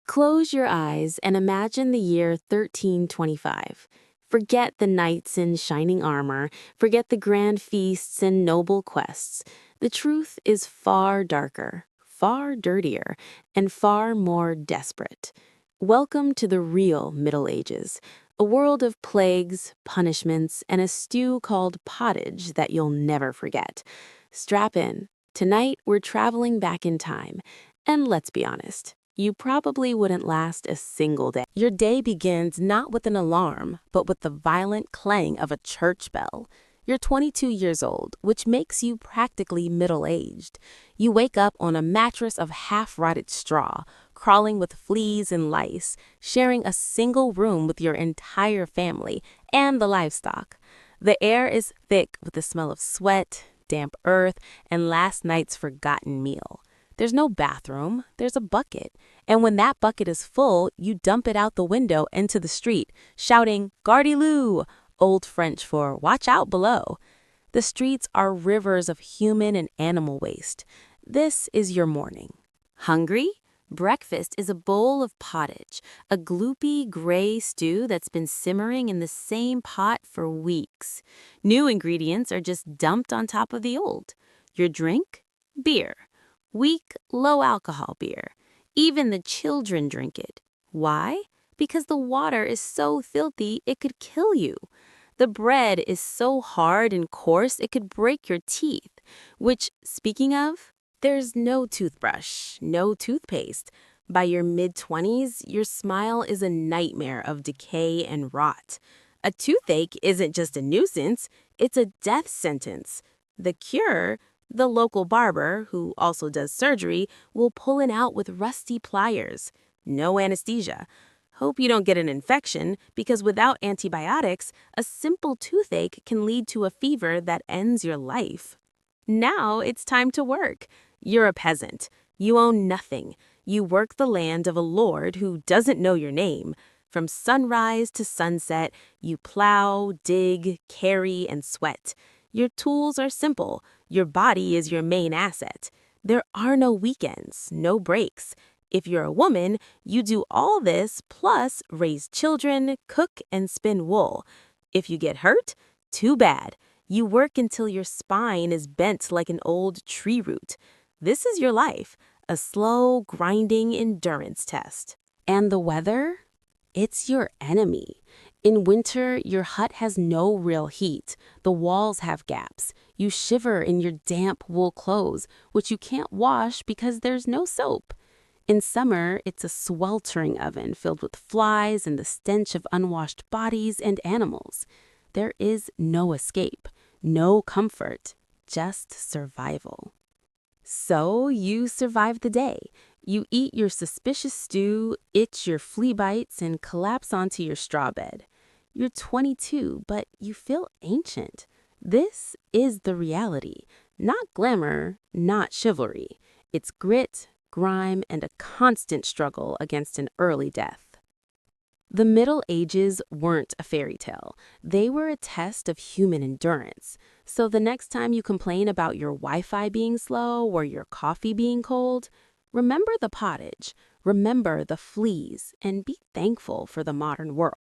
Close your eyes and imagine the year 1325. Forget the knights in shining armor, forget the grand feasts and noble quests. The truth is far darker, far dirtier, and far more desperate. Welcome to the real Middle Ages, a world of plagues, punishments, and a stew called pottage that you'll never forget. Strap in. Tonight, we're traveling back in time. And let's be honest, you probably wouldn't last a single day. Your day begins not with an alarm, but with the violent clang of a church bell. You're 22 years old, which makes you practically middle-aged. You wake up on a mattress of half-rotted straw, crawling with fleas and lice, sharing a single room with your entire family and the livestock. The air is thick with the smell of sweat, damp earth, and last night's forgotten meal. There's no bathroom, there's a bucket. And when that bucket is full, you dump it out the window into the street, shouting, "Gardyloo!" Old French for "watch out below." The streets are rivers of human and animal waste. This is your morning. Hungry? Breakfast is a bowl of pottage, a gloopy gray stew that's been simmering in the same pot for weeks. New ingredients are just dumped on top of the old. Your drink? Beer. Weak, low-alcohol beer. Even the children drink it. Why? Because the water is so filthy it could kill you. The bread is so hard and coarse it could break your teeth. Which, speaking of, there's no toothbrush, no toothpaste. By your mid-20s, your smile is a nightmare of decay and rot. A toothache isn't just a nuisance, it's a death sentence. The cure? The local barber, who also does surgery, will pull it out with rusty pliers. No anesthesia. Hope you don't get an infection, because without antibiotics, a simple toothache can lead to a fever that ends your life. Now it's time to work. You're a peasant. You own nothing. You work the land of a lord who doesn't know your name. From sunrise to sunset, you plow, dig, carry, and sweat. Your tools are simple. Your body is your main asset. There are no weekends, no breaks. If you're a woman, you do all this plus raise children, cook, and spin wool. If you get hurt, too bad. You work until your spine is bent like an old tree root. This is your life, a slow, grinding endurance test. And the weather? It's your enemy. In winter, your hut has no real heat. The walls have gaps. You shiver in your damp wool clothes, which you can't wash because there's no soap. In summer, it's a sweltering oven filled with flies and the stench of unwashed bodies and animals. There is no escape, no comfort, just survival. So you survive the day. You eat your suspicious stew, itch your flea bites, and collapse onto your straw bed. You're 22, but you feel ancient. This is the reality. Not glamour, not chivalry. It's grit, grime, and a constant struggle against an early death. The Middle Ages weren't a fairy tale. They were a test of human endurance. So the next time you complain about your Wi-Fi being slow or your coffee being cold, remember the pottage, remember the fleas, and be thankful for the modern world.